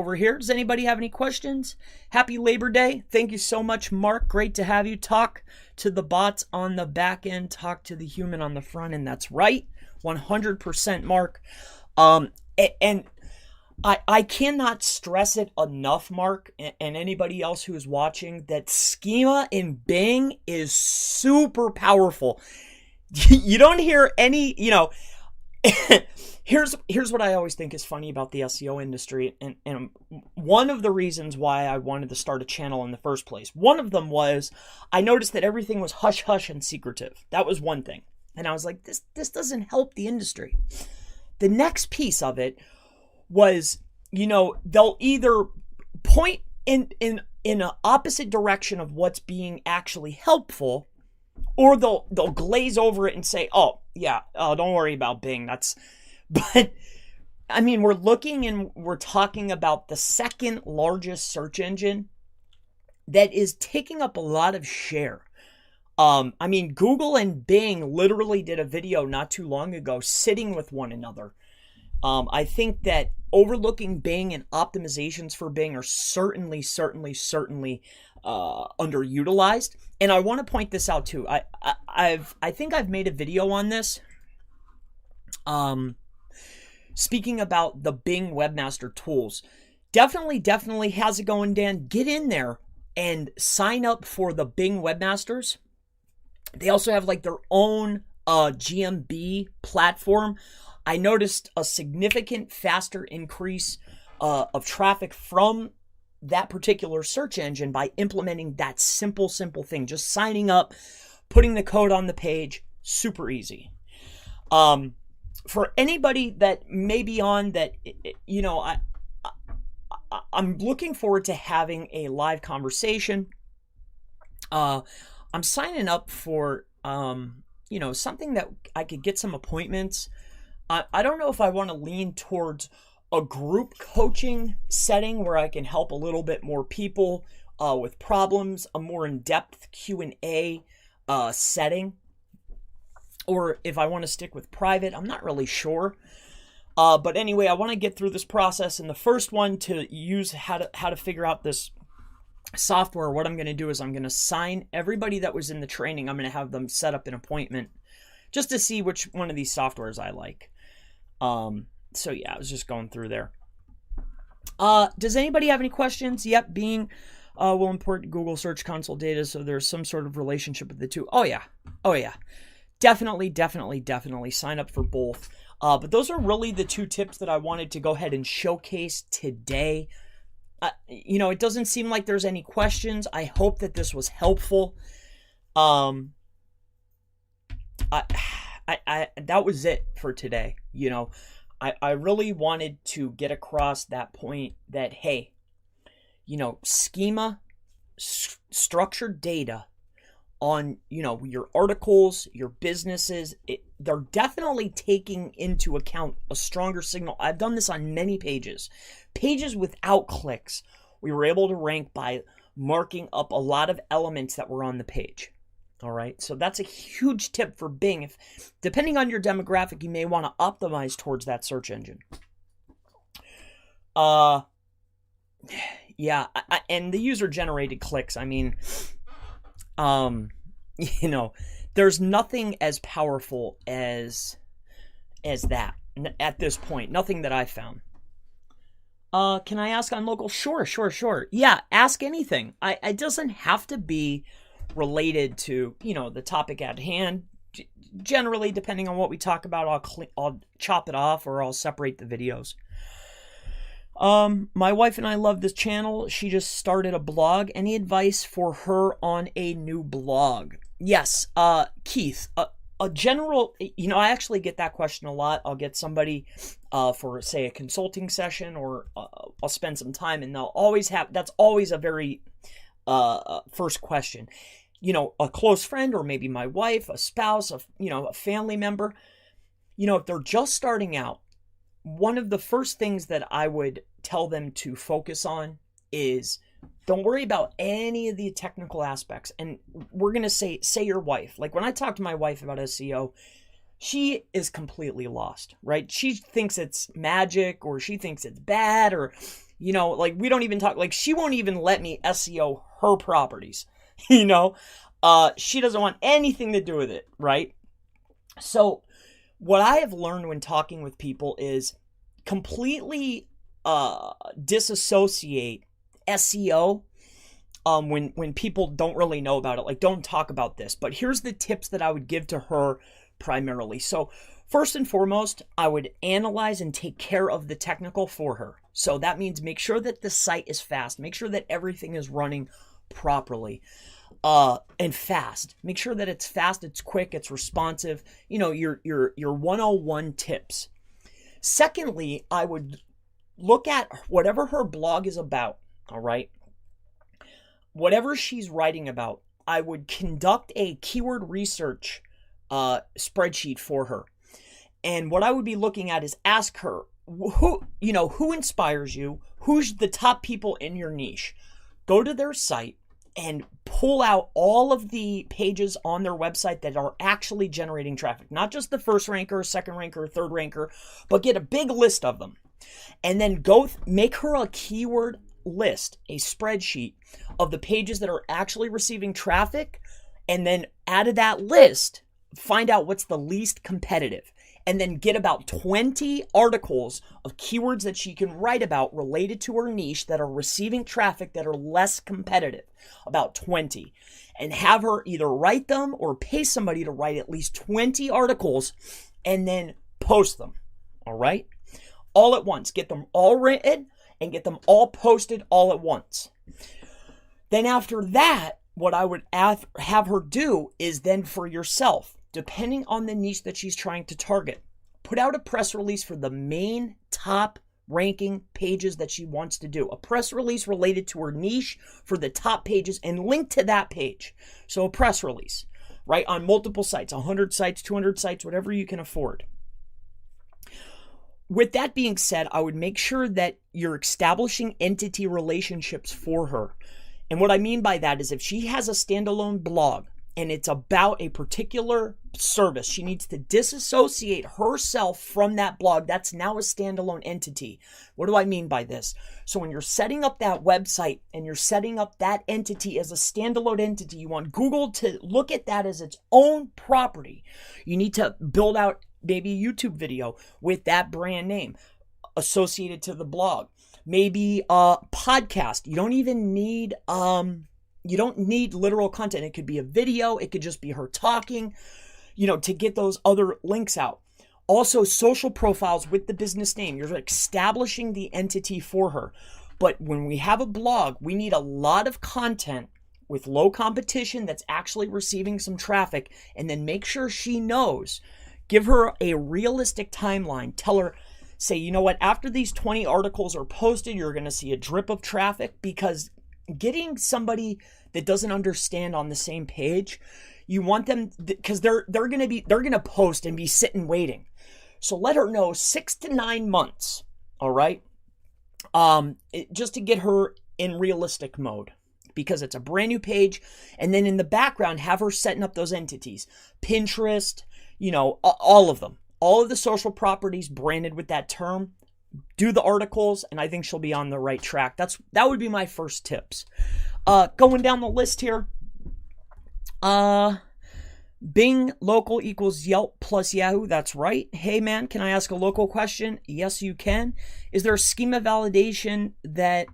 over here. Does anybody have any questions? Happy Labor Day. Thank you so much, Mark. Great to have you. Talk to the bots on the back end. Talk to the human on the front end. That's right. 100%, Mark. And I cannot stress it enough, Mark, and anybody else who is watching, that schema in Bing is super powerful. You don't hear any, here's what I always think is funny about the SEO industry, and one of the reasons why I wanted to start a channel in the first place. One of them was I noticed that everything was hush-hush and secretive. That was one thing. And I was like, this doesn't help the industry. The next piece of it was, they'll either point in an opposite direction of what's being actually helpful, or they'll glaze over it and say, oh, yeah, don't worry about Bing. But I mean, we're looking and we're talking about the second largest search engine that is taking up a lot of share. I mean, Google and Bing literally did a video not too long ago sitting with one another. I think that overlooking Bing and optimizations for Bing are certainly underutilized. And I want to point this out too. I think I've made a video on this. Speaking about the Bing Webmaster Tools. Definitely, how's it going, Dan? Get in there and sign up for the Bing Webmasters. They also have like their own GMB platform. I noticed a significant faster increase of traffic from that particular search engine by implementing that simple thing. Just signing up, putting the code on the page, super easy. For anybody that may be on that, I'm looking forward to having a live conversation. I'm signing up for, something that I could get some appointments. I don't know if I want to lean towards a group coaching setting where I can help a little bit more people with problems, a more in-depth Q&A setting, or if I want to stick with private. I'm not really sure. But anyway, I want to get through this process. And the first one to use how to figure out this software, what I'm going to do is I'm going to sign everybody that was in the training. I'm going to have them set up an appointment just to see which one of these softwares I like. So yeah, I was just going through there. Does anybody have any questions? Yep, Bing will import Google Search Console data, so there's some sort of relationship with the two. Oh yeah. Definitely sign up for both. But those are really the two tips that I wanted to go ahead and showcase today. It doesn't seem like there's any questions. I hope that this was helpful. That was it for today. I really wanted to get across that point that, hey, schema, structured data on, your articles, your businesses, they're definitely taking into account a stronger signal. I've done this on many pages. Pages without clicks, we were able to rank by marking up a lot of elements that were on the page. All right, so that's a huge tip for Bing. If, depending on your demographic, you may want to optimize towards that search engine. Yeah, and the user-generated clicks, I mean, there's nothing as powerful as that at this point. Nothing that I found. Can I ask on local? Sure. Yeah, ask anything. It doesn't have to be related to, the topic at hand. Generally, depending on what we talk about, I'll chop it off or I'll separate the videos. My wife and I love this channel. She just started a blog. Any advice for her on a new blog? Yes, Keith, a general, I actually get that question a lot. I'll get somebody for, say, a consulting session, or I'll spend some time, and they'll always have, that's always a very first question. A close friend, or maybe my wife, a spouse, a family member, if they're just starting out, one of the first things that I would tell them to focus on is, don't worry about any of the technical aspects. And we're going to say your wife. Like, when I talk to my wife about SEO, she is completely lost, right? She thinks it's magic, or she thinks it's bad, or, Like we don't even talk, like she won't even let me SEO her properties, she doesn't want anything to do with it, right? So what I have learned when talking with people is completely disassociate SEO when people don't really know about it. Like, don't talk about this. But here's the tips that I would give to her primarily. So first and foremost, I would analyze and take care of the technical for her. So that means make sure that the site is fast. Make sure that everything is running properly and fast. Make sure that it's fast, it's quick, it's responsive. Your 101 tips. Secondly, I would look at whatever her blog is about, all right? Whatever she's writing about, I would conduct a keyword research spreadsheet for her. And what I would be looking at is ask her, who inspires you? Who's the top people in your niche? Go to their site and pull out all of the pages on their website that are actually generating traffic. Not just the first ranker, second ranker, third ranker, but get a big list of them. And then go make her a keyword list, a spreadsheet of the pages that are actually receiving traffic. And then out of that list, find out what's the least competitive. And then get about 20 articles of keywords that she can write about related to her niche that are receiving traffic that are less competitive. About 20. And have her either write them or pay somebody to write at least 20 articles and then post them. All right? All at once. Get them all written and get them all posted all at once. Then after that, what I would have her do is then for yourself, depending on the niche that she's trying to target, put out a press release for the main top ranking pages that she wants to do. A press release related to her niche for the top pages and link to that page. So a press release, right? On multiple sites, 100 sites, 200 sites, whatever you can afford. With that being said, I would make sure that you're establishing entity relationships for her. And what I mean by that is if she has a standalone blog and it's about a particular service, she needs to disassociate herself from that blog. That's now a standalone entity. What do I mean by this? So when you're setting up that website and you're setting up that entity as a standalone entity, you want Google to look at that as its own property. You need to build out maybe a YouTube video with that brand name associated to the blog. Maybe a podcast. You don't even need literal content. It could be a video. It could just be her talking, to get those other links out. Also, social profiles with the business name. You're establishing the entity for her. But when we have a blog, we need a lot of content with low competition that's actually receiving some traffic, and then make sure she knows. Give her a realistic timeline. Tell her, say, you know what, after these 20 articles are posted, you're going to see a drip of traffic, because getting somebody that doesn't understand on the same page, you want them, because they're going to post and be sitting waiting. So let her know 6 to 9 months. All right. Just to get her in realistic mode, because it's a brand new page. And then in the background, have her setting up those entities, Pinterest, all of them, all of the social properties branded with that term. Do the articles, and I think she'll be on the right track. That would be my first tips. Going down the list here. Bing local equals Yelp plus Yahoo. That's right. Hey man, can I ask a local question? Yes, you can. Is there a schema validation that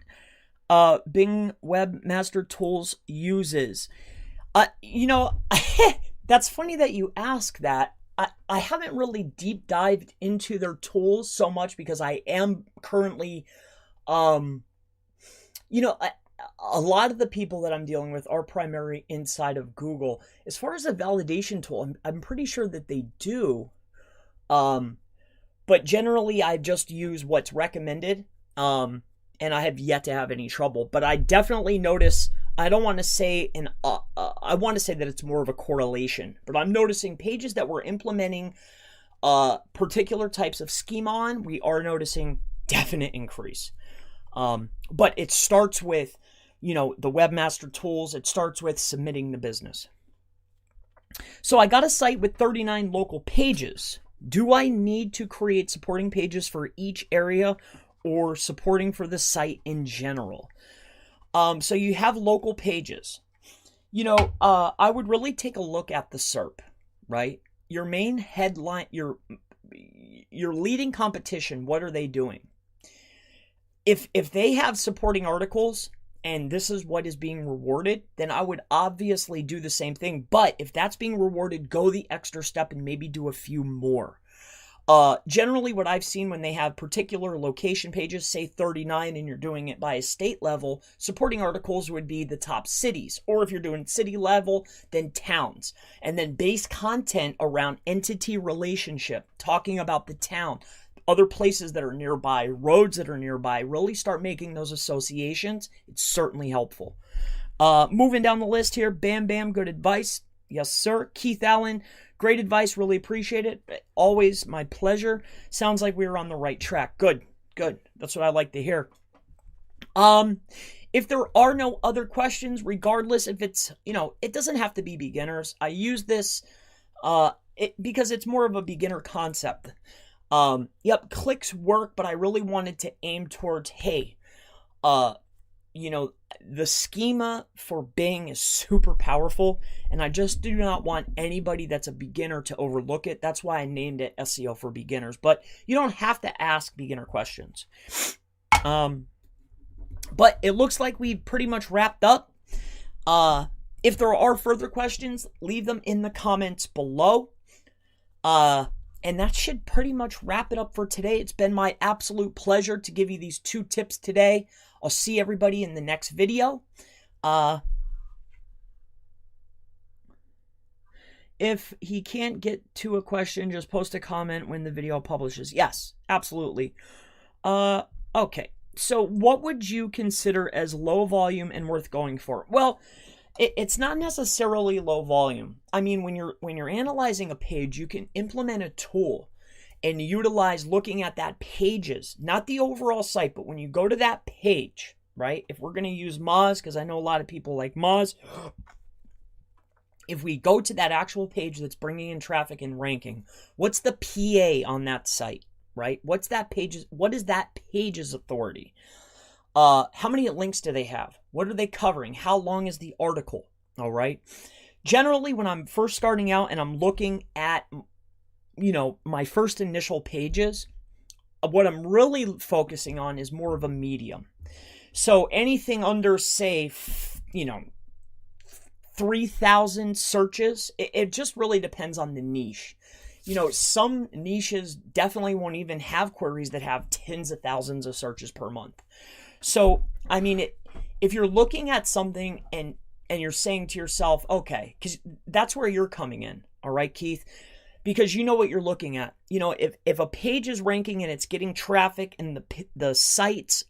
Bing Webmaster Tools uses? That's funny that you ask that. I haven't really deep dived into their tools so much because I am currently, a lot of the people that I'm dealing with are primarily inside of Google. As far as a validation tool, I'm pretty sure that they do. But generally I just use what's recommended. And I have yet to have any trouble, but I definitely notice, I don't want to say I want to say that it's more of a correlation, but I'm noticing pages that we're implementing particular types of schema on, we are noticing definite increase. But it starts with, the Webmaster Tools. It starts with submitting the business. So I got a site with 39 local pages. Do I need to create supporting pages for each area, or supporting for the site in general. So you have local pages. I would really take a look at the SERP, right? Your main headline, your leading competition, what are they doing? If they have supporting articles and this is what is being rewarded, then I would obviously do the same thing. But if that's being rewarded, go the extra step and maybe do a few more. Generally what I've seen when they have particular location pages, say 39, and you're doing it by a state level, supporting articles would be the top cities. Or if you're doing city level, then towns. And then base content around entity relationship, talking about the town, other places that are nearby, roads that are nearby, really start making those associations. It's certainly helpful. Moving down the list here, Bam Bam, good advice. Yes, sir. Keith Allen, great advice. Really appreciate it. Always my pleasure. Sounds like we were on the right track. Good. That's what I like to hear. If there are no other questions, regardless if it's, it doesn't have to be beginners. I use this because it's more of a beginner concept. Yep, clicks work, but I really wanted to aim towards, hey, the schema for Bing is super powerful, and I just do not want anybody that's a beginner to overlook it. That's why I named it SEO for beginners, but you don't have to ask beginner questions. But it looks like we've pretty much wrapped up. If there are further questions, leave them in the comments below. And that should pretty much wrap it up for today. It's been my absolute pleasure to give you these 2 tips today. I'll see everybody in the next video. If he can't get to a question, just post a comment when the video publishes. Yes, absolutely. Okay, so what would you consider as low volume and worth going for? Well, it's not necessarily low volume. I mean, when you're analyzing a page, you can implement a tool and utilize looking at that pages, not the overall site, but when you go to that page, right? If we're going to use Moz, because I know a lot of people like Moz, if we go to that actual page that's bringing in traffic and ranking, what's the PA on that site, right? What is that page's authority? How many links do they have? What are they covering? How long is the article? All right. Generally, when I'm first starting out and I'm looking at, my first initial pages, what I'm really focusing on is more of a medium. So anything under, say, 3,000 searches, it just really depends on the niche. Some niches definitely won't even have queries that have tens of thousands of searches per month. So, I mean, if you're looking at something and you're saying to yourself, okay, because that's where you're coming in, all right, Keith? Because you know what you're looking at. If a page is ranking and it's getting traffic and the site's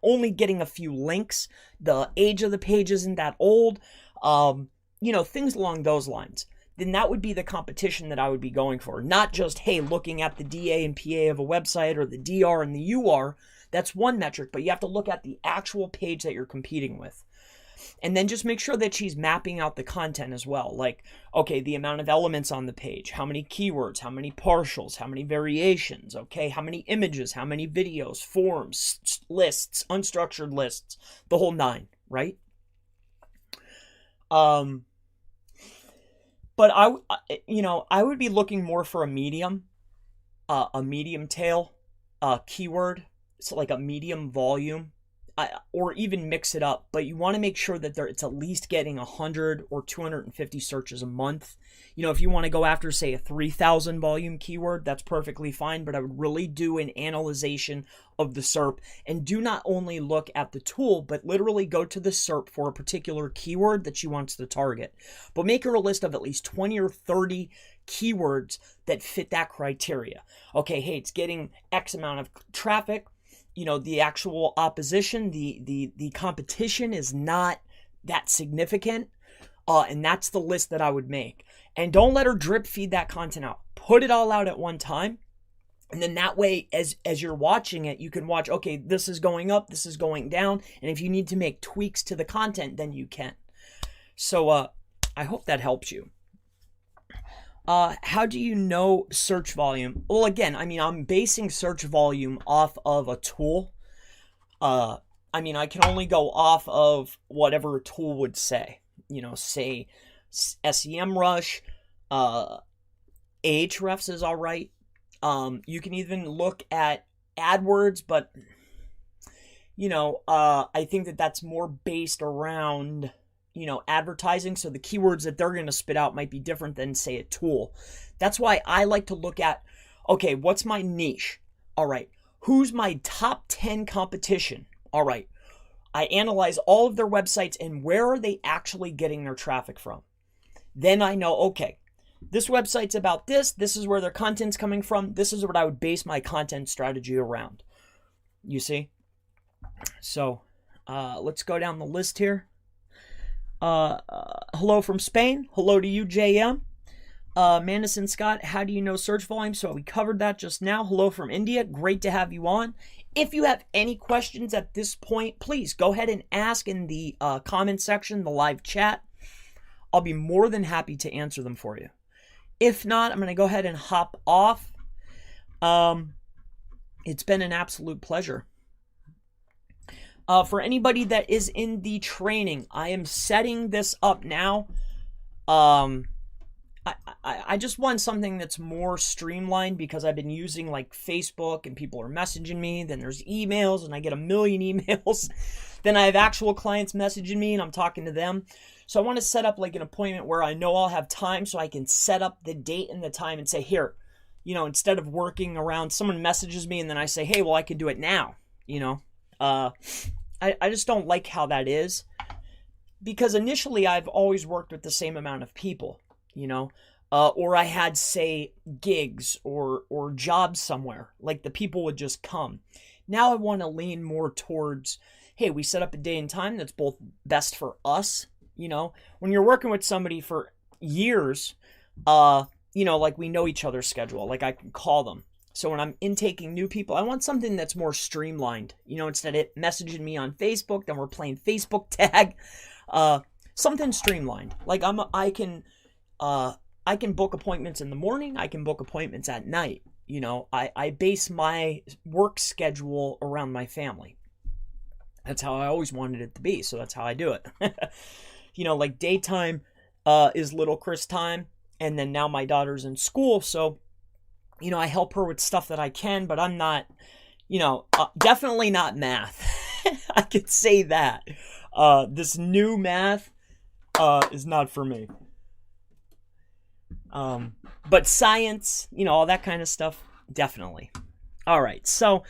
only getting a few links, the age of the page isn't that old, things along those lines, then that would be the competition that I would be going for. Not just, hey, looking at the DA and PA of a website or the DR and the UR. That's one metric, but you have to look at the actual page that you're competing with. And then just make sure that she's mapping out the content as well. Like, okay, the amount of elements on the page, how many keywords, how many partials, how many variations, okay, how many images, how many videos, forms, lists, unstructured lists, the whole 9, right? But I would be looking more for a medium tail keyword. So like a medium volume, or even mix it up, but you want to make sure that it's at least getting 100 or 250 searches a month. If you want to go after, say, a 3,000 volume keyword, that's perfectly fine, but I would really do an analyzation of the SERP and do not only look at the tool, but literally go to the SERP for a particular keyword that you want to target. But make her a list of at least 20 or 30 keywords that fit that criteria. Okay, hey, it's getting X amount of traffic. The actual opposition, the competition is not that significant. And that's the list that I would make. And don't let her drip feed that content out. Put it all out at one time. And then that way, as you're watching it, you can watch, okay, this is going up, this is going down. And if you need to make tweaks to the content, then you can. So I hope that helps you. How do you know search volume? Well, again, I'm basing search volume off of a tool. I mean, I can only go off of whatever a tool would say. Say SEMrush, Ahrefs is all right. You can even look at AdWords, but I think that that's more based around advertising. So the keywords that they're going to spit out might be different than, say, a tool. That's why I like to look at, okay, what's my niche? All right, who's my top 10 competition? All right, I analyze all of their websites and where are they actually getting their traffic from? Then I know, okay, this website's about this. This is where their content's coming from. This is what I would base my content strategy around. You see? So let's go down the list here. Hello from Spain. Hello to you, JM. Madison Scott, how do you know search volume? So we covered that just now. Hello from India. Great to have you on. If you have any questions at this point, please go ahead and ask in the comment section, the live chat. I'll be more than happy to answer them for you. If not, I'm going to go ahead and hop off. It's been an absolute pleasure. For anybody that is in the training, I am setting this up now. I just want something that's more streamlined because I've been using like Facebook and people are messaging me. Then there's emails and I get a million emails. Then I have actual clients messaging me and I'm talking to them. So I want to set up like an appointment where I know I'll have time so I can set up the date and the time and say, here, instead of working around, someone messages me and then I say, hey, well, I can do it now. I just don't like how that is because initially I've always worked with the same amount of people, or I had, say, gigs or jobs somewhere, like the people would just come. Now I want to lean more towards, hey, we set up a day and time that's both best for us. When you're working with somebody for years, like we know each other's schedule, like I can call them. So when I'm intaking new people, I want something that's more streamlined, instead of messaging me on Facebook, then we're playing Facebook tag, something streamlined. Like I can book appointments in the morning. I can book appointments at night. I base my work schedule around my family. That's how I always wanted it to be. So that's how I do it. Like daytime, is little Chris time. And then now my daughter's in school. So, I help her with stuff that I can, but I'm not, definitely not math. I could say that. This new math, is not for me. But science, all that kind of stuff, definitely. All right. So,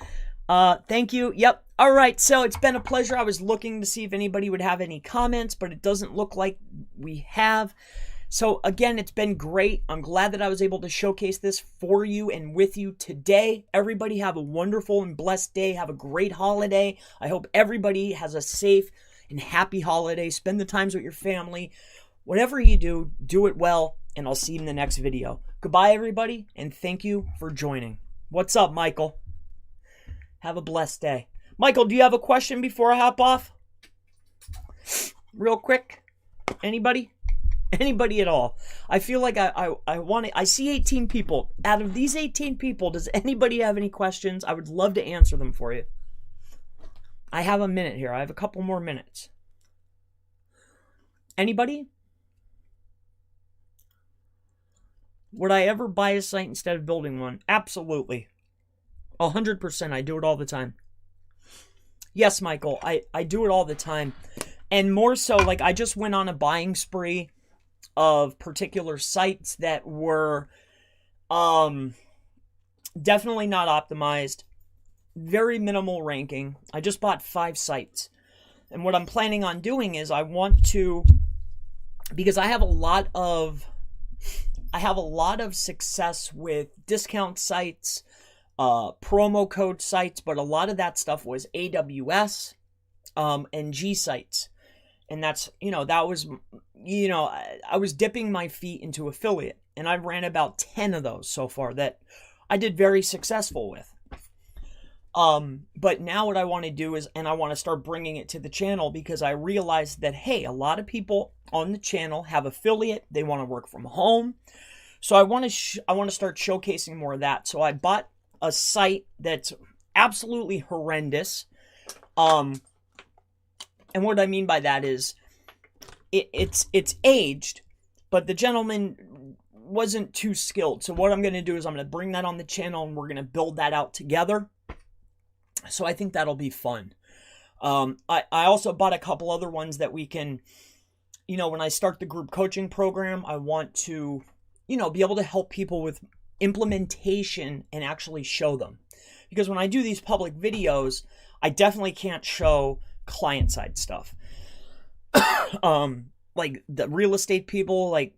thank you. Yep. All right. So it's been a pleasure. I was looking to see if anybody would have any comments, but it doesn't look like we have. So again, it's been great. I'm glad that I was able to showcase this for you and with you today. Everybody have a wonderful and blessed day. Have a great holiday. I hope everybody has a safe and happy holiday. Spend the times with your family. Whatever you do, do it well, and I'll see you in the next video. Goodbye, everybody, and thank you for joining. What's up, Michael? Have a blessed day. Michael, do you have a question before I hop off? Real quick. Anybody? Anybody at all? I feel like I see 18 people. Out of these 18 people, does anybody have any questions? I would love to answer them for you. I have a minute here. I have a couple more minutes. Anybody? Would I ever buy a site instead of building one? Absolutely. 100%. I do it all the time. Yes, Michael. I do it all the time. And more so, like I just went on a buying spree of particular sites that were definitely not optimized, very minimal ranking. I just bought 5 sites. And what I'm planning on doing is I want to, because I have a lot of success with discount sites, promo code sites, but a lot of that stuff was AWS and G sites. And that's, that was, I was dipping my feet into affiliate. And I ran about 10 of those so far that I did very successful with. But now what I want to do is, and I want to start bringing it to the channel because I realized that, hey, a lot of people on the channel have affiliate. They want to work from home. So I want to start showcasing more of that. So I bought a site that's absolutely horrendous. And what I mean by that is it's aged, but the gentleman wasn't too skilled. So what I'm going to do is I'm going to bring that on the channel and we're going to build that out together. So I think that'll be fun. I also bought a couple other ones that we can, when I start the group coaching program, I want to, be able to help people with implementation and actually show them. Because when I do these public videos, I definitely can't show client-side stuff. Like the real estate people, like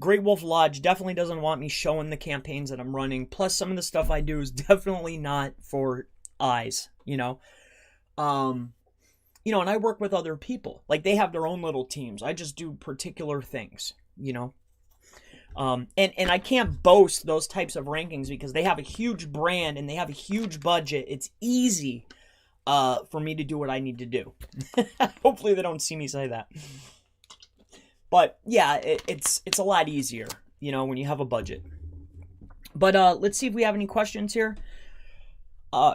Great Wolf Lodge definitely doesn't want me showing the campaigns that I'm running. Plus, some of the stuff I do is definitely not for eyes, and I work with other people. Like, they have their own little teams. I just do particular things, and I can't boast those types of rankings because they have a huge brand and they have a huge budget. It's easy for me to do what I need to do. Hopefully they don't see me say that. But yeah, it's a lot easier, when you have a budget. But let's see if we have any questions here.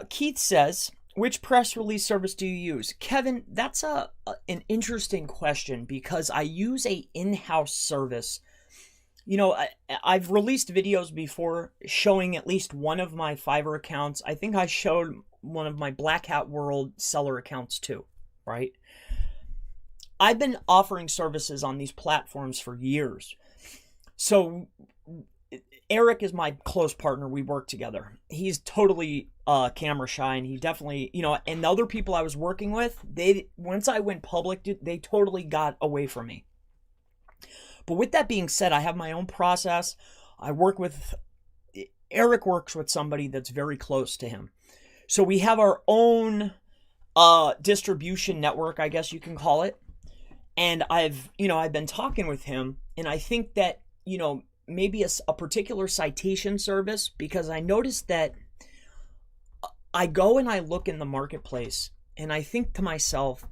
Keith says, which press release service do you use? Kevin, that's an interesting question because I use a in-house service. I've released videos before showing at least one of my Fiverr accounts. I think I showed one of my Black Hat World seller accounts too, right? I've been offering services on these platforms for years. So Eric is my close partner. We work together. He's totally camera shy, and he definitely, and the other people I was working with, once I went public, they totally got away from me. But with that being said, I have my own process. Eric works with somebody that's very close to him. So we have our own distribution network, I guess you can call it. And I've been talking with him, and I think that, maybe a particular citation service, because I noticed that I go and I look in the marketplace and I think to myself,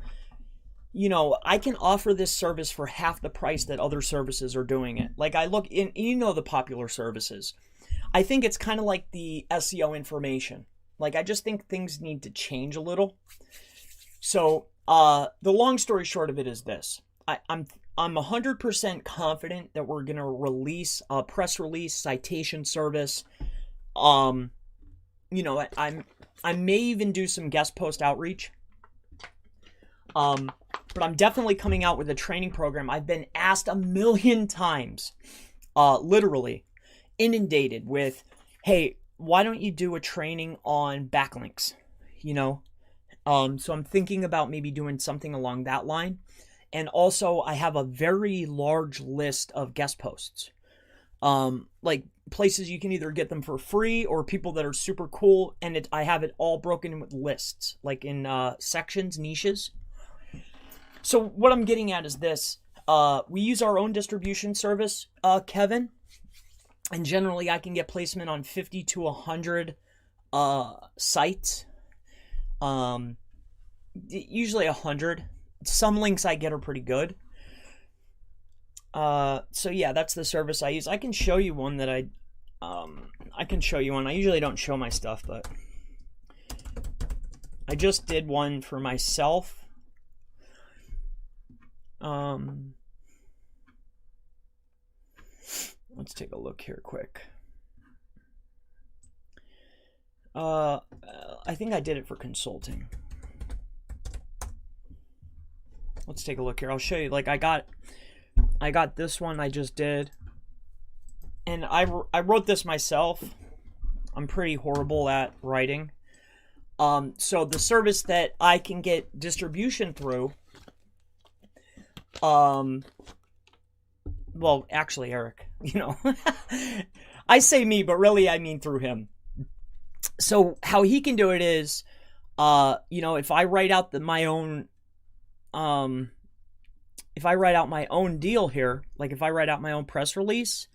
I can offer this service for half the price that other services are doing it. Like, I look in, the popular services. I think it's kind of like the SEO information. Like, I just think things need to change a little. So, the long story short of it is this. I'm 100% confident that we're going to release a press release citation service. I may even do some guest post outreach. But I'm definitely coming out with a training program. I've been asked a million times, literally inundated with, hey, why don't you do a training on backlinks? So I'm thinking about maybe doing something along that line. And also, I have a very large list of guest posts. Like places you can either get them for free or people that are super cool. And I have it all broken in with lists, like in sections, niches. So what I'm getting at is this. We use our own distribution service, Kevin. And generally, I can get placement on 50 to 100 sites. Usually 100. Some links I get are pretty good. So yeah, that's the service I use. I can show you one that I can show you one. I usually don't show my stuff, but I just did one for myself. Let's take a look here quick. I think I did it for consulting. Let's take a look here. I'll show you. Like, I got this one I just did. And I wrote this myself. I'm pretty horrible at writing. So the service that I can get distribution through, well, actually, Eric, I say me, but really I mean through him. So how he can do it is, if I write out my own, if I write out my own deal here, like if I write out my own press release,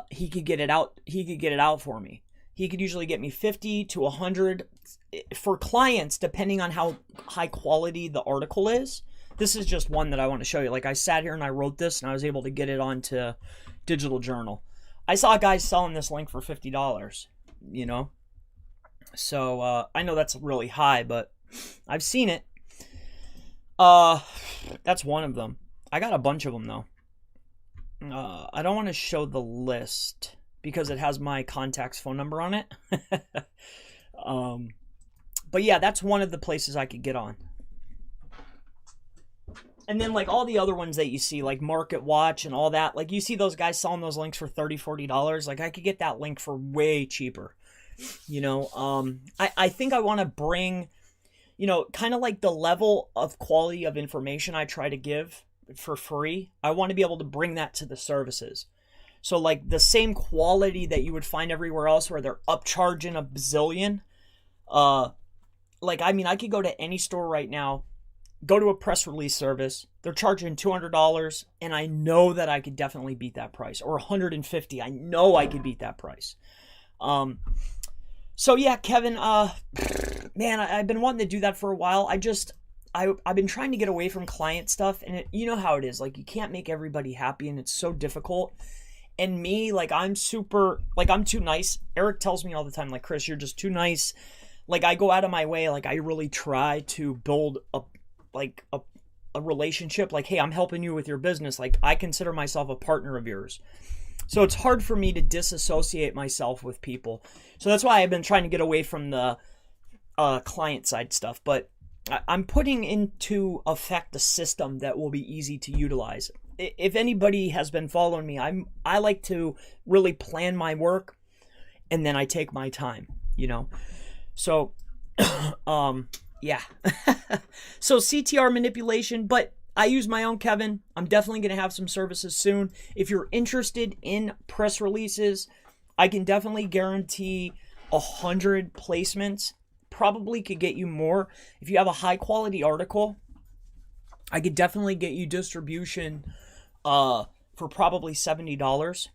he could get it out. He could get it out for me. He could usually get me 50 to 100 for clients, depending on how high quality the article is. This is just one that I want to show you. Like, I sat here and I wrote this and I was able to get it onto Digital Journal. I saw guys selling this link for $50, So I know that's really high, but I've seen it. That's one of them. I got a bunch of them though. I don't want to show the list because it has my contact's phone number on it. But yeah, that's one of the places I could get on. And then like all the other ones that you see, like Market Watch and all that, like you see those guys selling those links for $30, $40. Like I could get that link for way cheaper. I think I want to bring, kind of like the level of quality of information I try to give for free. I want to be able to bring that to the services. So like the same quality that you would find everywhere else where they're upcharging a bazillion. I could go to any store right now, go to a press release service. They're charging $200, and I know that I could definitely beat that price, or $150. I know I could beat that price. So yeah, Kevin, man, I've been wanting to do that for a while. I've been trying to get away from client stuff, and you know how it is. Like, you can't make everybody happy, and it's so difficult. And me, like, I'm too nice. Eric tells me all the time, like, Chris, you're just too nice. Like, I go out of my way. Like, I really try to build a relationship. Like, hey, I'm helping you with your business. Like, I consider myself a partner of yours. So it's hard for me to disassociate myself with people. So that's why I've been trying to get away from the client side stuff. But I'm putting into effect a system that will be easy to utilize. If anybody has been following me, I like to really plan my work, and then I take my time, So, yeah. So CTR manipulation, but I use my own, Kevin. I'm definitely going to have some services soon. If you're interested in press releases, I can definitely guarantee 100 placements. Probably could get you more. If you have a high quality article, I could definitely get you distribution for probably $70.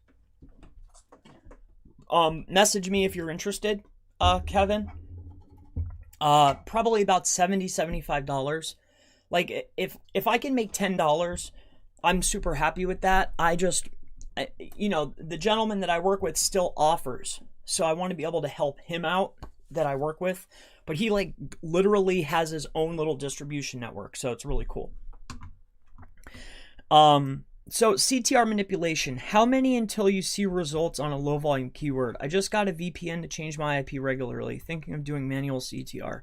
Message me if you're interested, Kevin. Probably about $70, $75. Like, if I can make $10, I'm super happy with that. The gentleman that I work with still offers, so I want to be able to help him out that I work with, but he like literally has his own little distribution network, so it's really cool. So CTR manipulation, how many until you see results on a low volume keyword? I just got a VPN to change my IP regularly, thinking of doing manual CTR.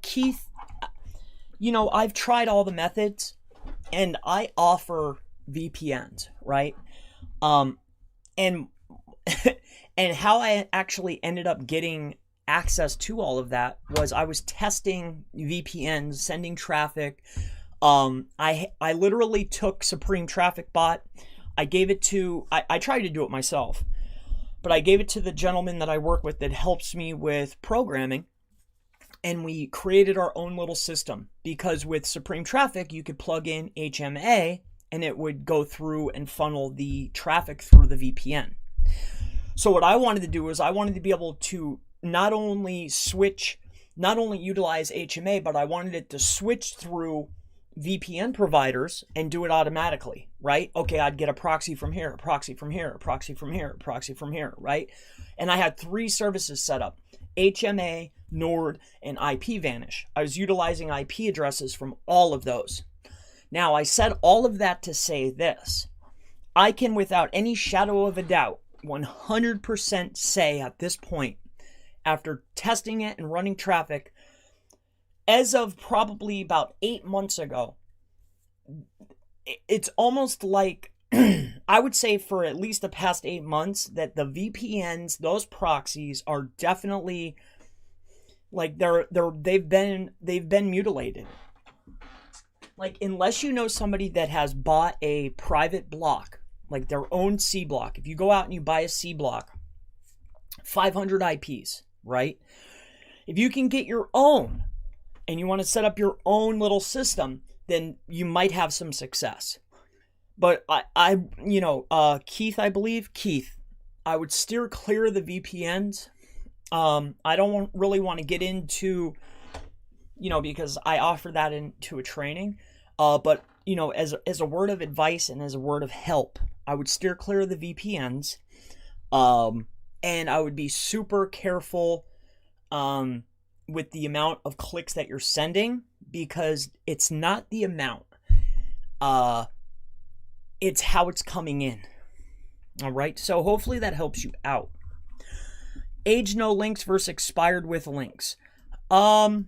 Keith, I've tried all the methods, and I offer VPNs, right? And and how I actually ended up getting access to all of that was I was testing VPNs, sending traffic. I literally took Supreme Traffic Bot. I gave it to, I tried to do it myself, but I gave it to the gentleman that I work with that helps me with programming. And we created our own little system, because with Supreme Traffic, you could plug in HMA and it would go through and funnel the traffic through the VPN. So what I wanted to do was I wanted to be able to not only utilize HMA, but I wanted it to switch through VPN providers and do it automatically, right? Okay, I'd get a proxy from here, a proxy from here, a proxy from here, a proxy from here, right? And I had 3 services set up: HMA, Nord, and IPVanish. I was utilizing IP addresses from all of those. Now, I said all of that to say this. I can, without any shadow of a doubt, 100% say at this point, after testing it and running traffic, as of probably about 8 months ago, it's almost like, I would say for at least the past 8 months, that the VPNs, those proxies, are definitely like they've been mutilated. Like, unless you know somebody that has bought a private block, like their own C block. If you go out and you buy a C block, 500 IPs, right? If you can get your own and you want to set up your own little system, then you might have some success. But Keith, I would steer clear of the VPNs. I don't really want to get into, because I offer that into a training. But as a word of advice and as a word of help, I would steer clear of the VPNs. And I would be super careful with the amount of clicks that you're sending, because it's not the amount. It's how it's coming in. All right. So hopefully that helps you out. Age no links versus expired with links. I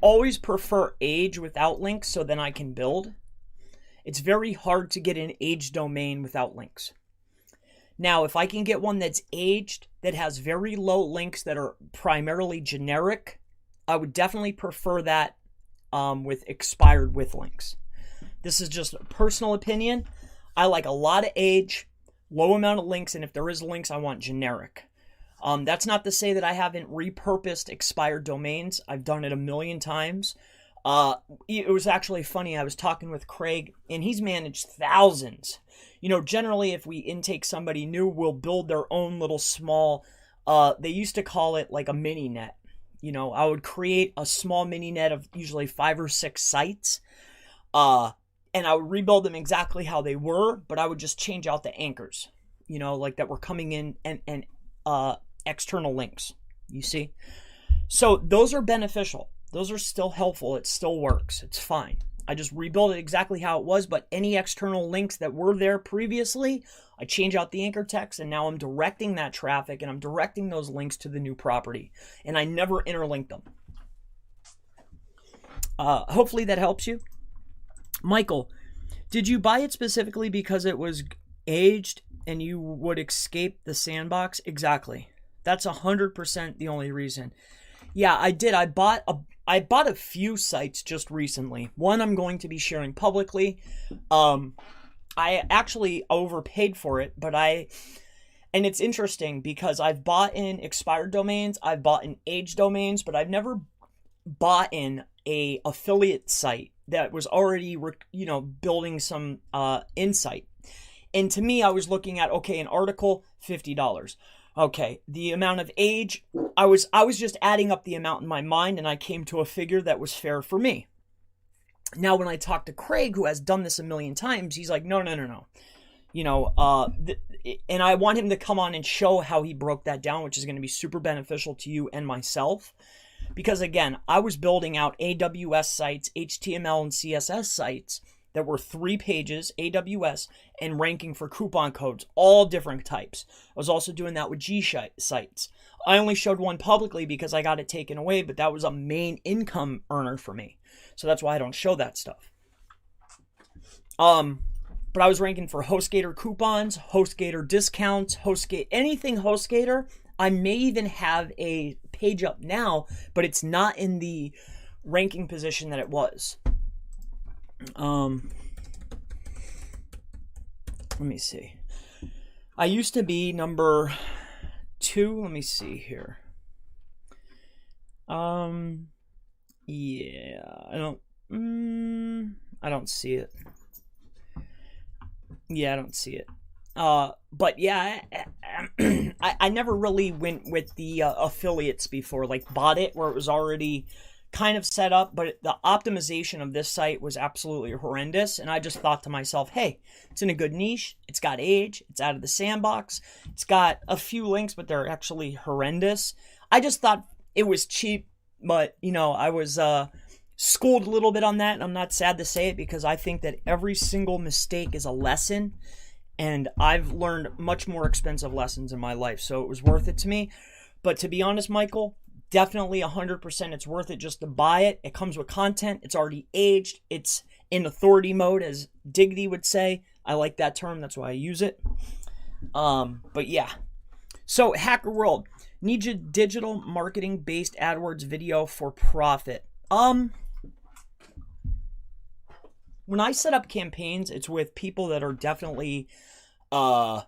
always prefer age without links, so then I can build. It's very hard to get an age domain without links. Now, if I can get one that's aged, that has very low links that are primarily generic, I would definitely prefer that with expired with links. This is just a personal opinion. I like a lot of age, low amount of links, and if there is links, I want generic. That's not to say that I haven't repurposed expired domains. I've done it a million times. It was actually funny. I was talking with Craig, and he's managed thousands. Generally, if we intake somebody new, we'll build their own little small, they used to call it like a mini net. I would create a small mini net of usually 5 or 6 sites, and I would rebuild them exactly how they were, but I would just change out the anchors, like that were coming in and external links, you see? So those are beneficial. Those are still helpful. It still works. It's fine. I just rebuild it exactly how it was, but any external links that were there previously, I change out the anchor text, and now I'm directing that traffic, and I'm directing those links to the new property, and I never interlink them. Hopefully that helps you. Michael, did you buy it specifically because it was aged and you would escape the sandbox? Exactly. That's 100% the only reason. Yeah, I did. I bought a few sites just recently. One I'm going to be sharing publicly. I actually overpaid for it, and it's interesting because I've bought in expired domains, I've bought in age domains, but I've never bought in a affiliate site that was already, building some insight. And to me, I was looking at, okay, an article, $50. Okay, the amount of age, I was just adding up the amount in my mind, and I came to a figure that was fair for me. Now, when I talked to Craig, who has done this a million times, he's like, no. And I want him to come on and show how he broke that down, which is going to be super beneficial to you and myself. Because again, I was building out AWS sites, HTML and CSS sites that were 3 pages, AWS, and ranking for coupon codes, all different types. I was also doing that with G sites. I only showed one publicly because I got it taken away, but that was a main income earner for me. So that's why I don't show that stuff. But I was ranking for HostGator coupons, HostGator discounts, anything HostGator. I may even have a page up now, but it's not in the ranking position that it was. Let me see. I used to be number 2. Let me see here. Yeah, I don't see it. Yeah, I don't see it. But yeah, I never really went with the affiliates before, like bought it where it was already kind of set up, but the optimization of this site was absolutely horrendous. And I just thought to myself, hey, it's in a good niche. It's got age. It's out of the sandbox. It's got a few links, but they're actually horrendous. I just thought it was cheap, but I was schooled a little bit on that. And I'm not sad to say it because I think that every single mistake is a lesson. And I've learned much more expensive lessons in my life. So it was worth it to me. But to be honest, Michael, definitely 100% it's worth it just to buy it. It comes with content. It's already aged. It's in authority mode, as Diggity would say. I like that term. That's why I use it. But yeah. So Hacker World. Need you digital marketing based AdWords video for profit. When I set up campaigns, it's with people that are definitely that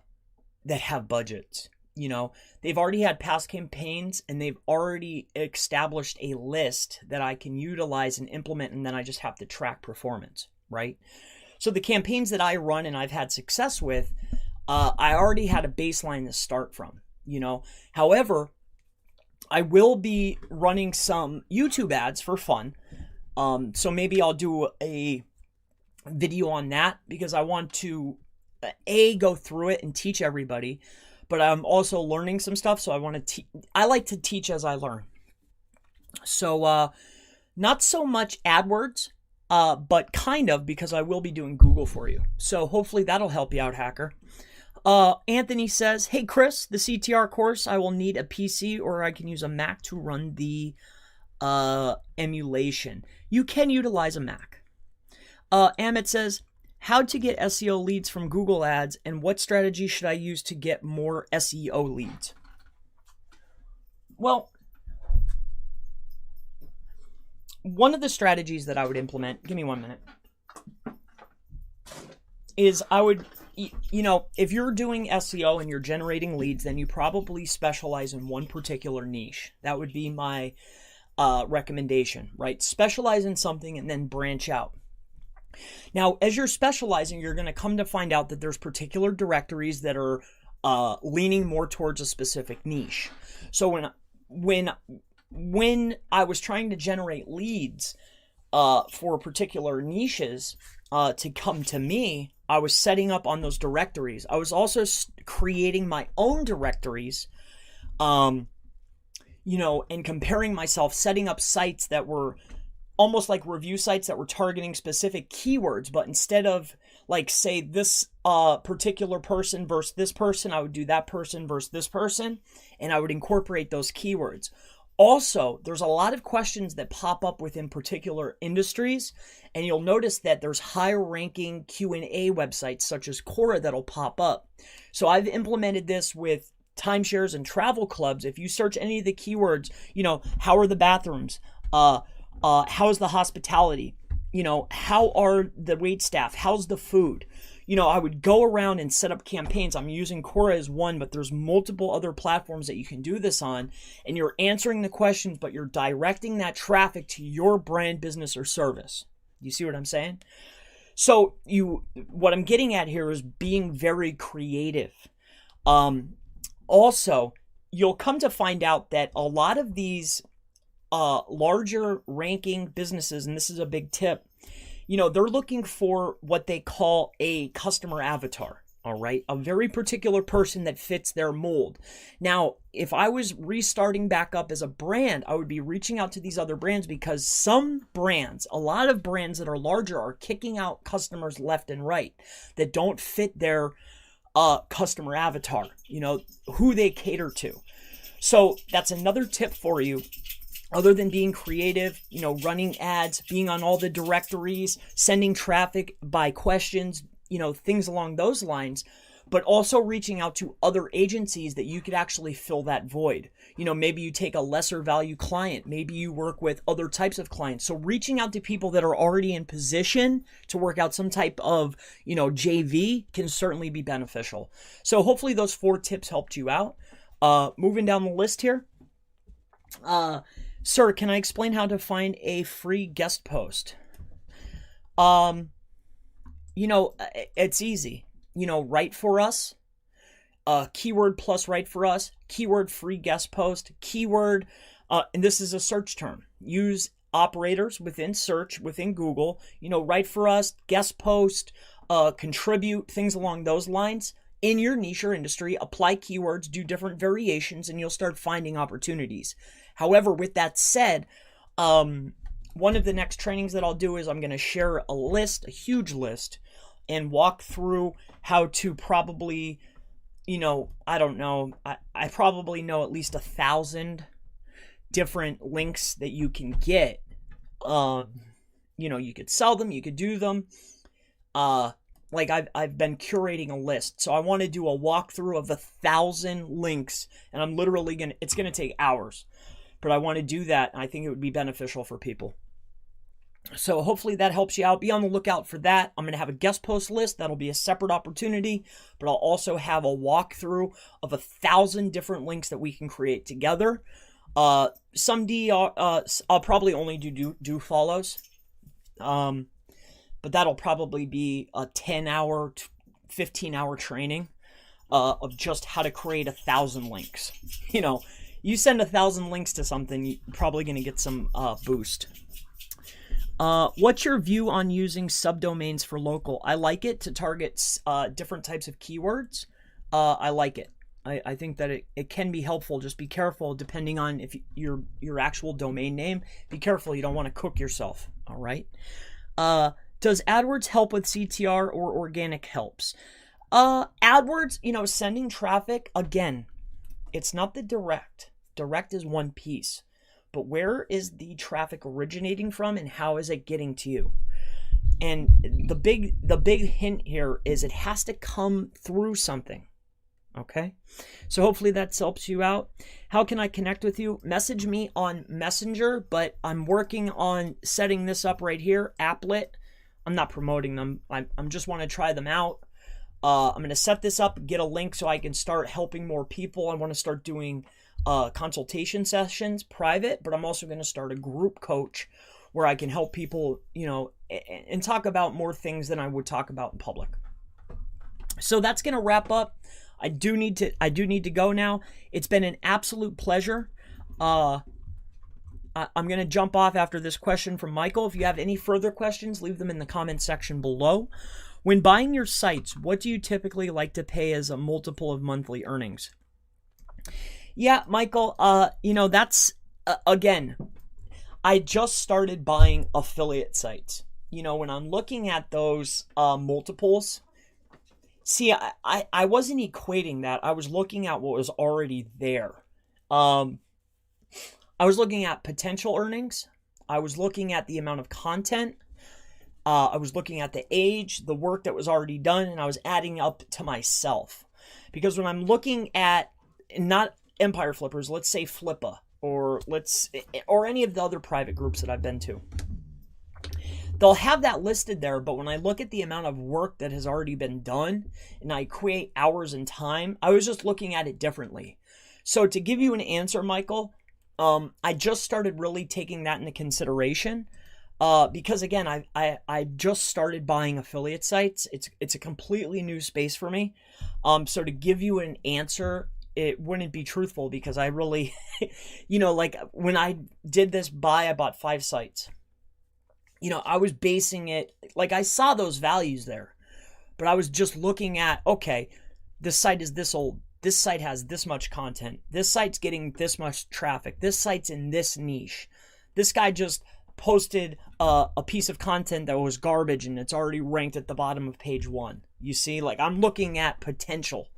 have budgets. They've already had past campaigns and they've already established a list that I can utilize and implement, and then I just have to track performance, right? So the campaigns that I run and I've had success with, I already had a baseline to start from, However, I will be running some YouTube ads for fun. So maybe I'll do a video on that because I want to go through it and teach everybody. but I'm also learning some stuff. So I like to teach as I learn. So, not so much AdWords, but kind of, because I will be doing Google for you. So hopefully that'll help you out, hacker. Anthony says, hey, Chris, the CTR course, I will need a PC or I can use a Mac to run the emulation. You can utilize a Mac. Amit says, how to get SEO leads from Google Ads and what strategy should I use to get more SEO leads? Well, one of the strategies that I would implement, give me 1 minute, is I would, if you're doing SEO and you're generating leads, then you probably specialize in one particular niche. That would be my recommendation, right? Specialize in something and then branch out. Now, as you're specializing, you're going to come to find out that there's particular directories that are leaning more towards a specific niche. So when I was trying to generate leads for particular niches to come to me, I was setting up on those directories. I was also creating my own directories, and comparing myself, setting up sites that were almost like review sites that were targeting specific keywords, but instead of like, say, this particular person versus this person, I would do that person versus this person, and I would incorporate those keywords. Also, there's a lot of questions that pop up within particular industries, and you'll notice that there's higher ranking Q&A websites such as Quora that'll pop up. So I've implemented this with timeshares and travel clubs. If you search any of the keywords, how are the bathrooms? How's the hospitality? How are the wait staff? How's the food? I would go around and set up campaigns. I'm using Quora as one, but there's multiple other platforms that you can do this on, and you're answering the questions, but you're directing that traffic to your brand, business, or service. You see what I'm saying? So what I'm getting at here is being very creative. Also, you'll come to find out that a lot of these larger ranking businesses, and this is a big tip, they're looking for what they call a customer avatar, all right? A very particular person that fits their mold. Now, if I was restarting back up as a brand, I would be reaching out to these other brands because some brands, a lot of brands that are larger, are kicking out customers left and right that don't fit their customer avatar, who they cater to. So that's another tip for you. Other than being creative, running ads, being on all the directories, sending traffic by questions, things along those lines, but also reaching out to other agencies that you could actually fill that void. Maybe you take a lesser value client. Maybe you work with other types of clients. So reaching out to people that are already in position to work out some type of, JV can certainly be beneficial. So hopefully those 4 tips helped you out. Moving down the list here. Sir, can I explain how to find a free guest post? It's easy. Write for us, keyword plus write for us, keyword free guest post, keyword, and this is a search term. Use operators within search, within Google, write for us, guest post, contribute, things along those lines. In your niche or industry, apply keywords, do different variations, and you'll start finding opportunities. However, with that said, one of the next trainings that I'll do is I'm going to share a list, a huge list, and walk through how to probably, I don't know, I probably know at least 1,000 different links that you can get. You could sell them, you could do them. I've been curating a list. So I want to do a walkthrough of 1,000 links, and I'm literally it's going to take hours, but I want to do that. And I think it would be beneficial for people. So hopefully that helps you out. Be on the lookout for that. I'm going to have a guest post list. That'll be a separate opportunity, but I'll also have a walkthrough of 1,000 different links that we can create together. I'll probably only do follows. But that'll probably be a 10-hour, 15-hour training of just how to create 1,000 links. You send 1,000 links to something, you're probably going to get some boost. What's your view on using subdomains for local? I like it to target different types of keywords. I like it. I think that it can be helpful. Just be careful depending on if your actual domain name. Be careful. You don't want to cook yourself. All right. Does AdWords help with CTR or organic helps? AdWords, sending traffic, again, it's not the direct. Direct is one piece. But where is the traffic originating from and how is it getting to you? And the big hint here is it has to come through something. Okay? So hopefully that helps you out. How can I connect with you? Message me on Messenger, but I'm working on setting this up right here, Applet. I'm not promoting them. I'm just want to try them out. I'm going to set this up, get a link so I can start helping more people. I want to start doing consultation sessions private, but I'm also going to start a group coach where I can help people, and talk about more things than I would talk about in public. So that's going to wrap up. I do need to go now. It's been an absolute pleasure. I'm going to jump off after this question from Michael. If you have any further questions, leave them in the comment section below. When buying your sites, what do you typically like to pay as a multiple of monthly earnings? Yeah, Michael, that's, again, I just started buying affiliate sites. When I'm looking at those multiples, see, I wasn't equating that. I was looking at what was already there. I was looking at potential earnings. I was looking at the amount of content. I was looking at the age, the work that was already done, and I was adding up to myself. Because when I'm looking at, not Empire Flippers, let's say Flippa, or any of the other private groups that I've been to, they'll have that listed there, but when I look at the amount of work that has already been done, and I create hours and time, I was just looking at it differently. So to give you an answer, Michael, I just started really taking that into consideration. Because again, I just started buying affiliate sites. It's a completely new space for me. So to give you an answer, it wouldn't be truthful because I really, like when I did this buy, I bought 5 sites. I was basing it, like I saw those values there, but I was just looking at, okay, this site is this old. This site has this much content. This site's getting this much traffic. This site's in this niche. This guy just posted a piece of content that was garbage and it's already ranked at the bottom of page 1. You see, like I'm looking at potential.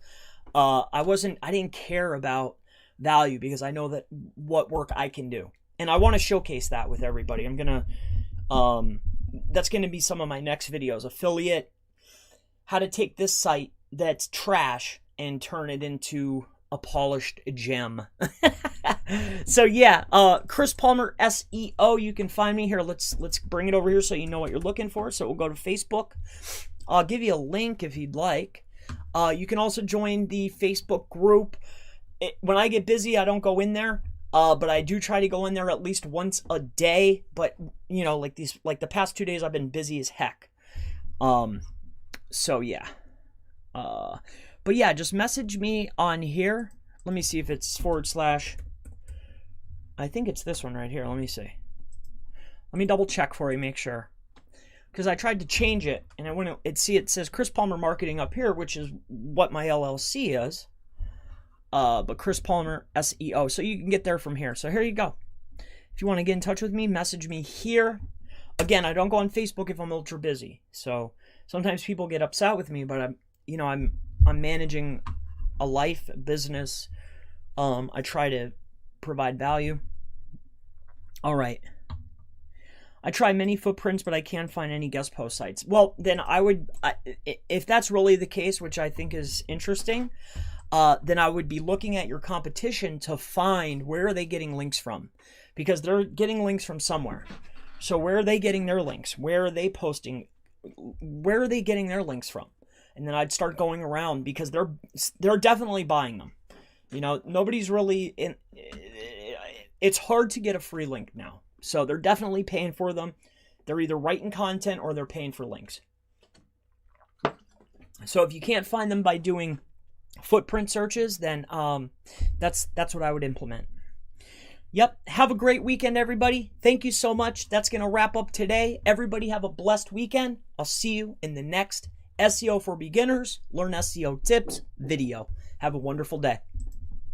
I didn't care about value because I know that what work I can do. And I want to showcase that with everybody. That's going to be some of my next videos. Affiliate, how to take this site that's trash and turn it into a polished gem. So yeah, Chris Palmer SEO. You can find me here. Let's bring it over here so you know what you're looking for. So we'll go to Facebook. I'll give you a link if you'd like. You can also join the Facebook group. When I get busy, I don't go in there. But I do try to go in there at least once a day. But like the past 2 days, I've been busy as heck. So yeah. But yeah, just message me on here. Let me see if it's /. I think it's this one right here. Let me see. Let me double check for you, make sure. Because I tried to change it, and it says Chris Palmer Marketing up here, which is what my LLC is. But Chris Palmer SEO. So you can get there from here. So here you go. If you want to get in touch with me, message me here. Again, I don't go on Facebook if I'm ultra busy. So sometimes people get upset with me, but I'm managing a life, a business. I try to provide value. All right. I try many footprints, but I can't find any guest post sites. Well, then if that's really the case, which I think is interesting, then I would be looking at your competition to find where are they getting links from, because they're getting links from somewhere. So where are they getting their links? Where are they posting? Where are they getting their links from? And then I'd start going around because they're definitely buying them. Nobody's really in. It's hard to get a free link now. So they're definitely paying for them. They're either writing content or they're paying for links. So if you can't find them by doing footprint searches, then that's what I would implement. Yep. Have a great weekend, everybody. Thank you so much. That's going to wrap up today. Everybody have a blessed weekend. I'll see you in the next SEO for Beginners, Learn SEO Tips video. Have a wonderful day.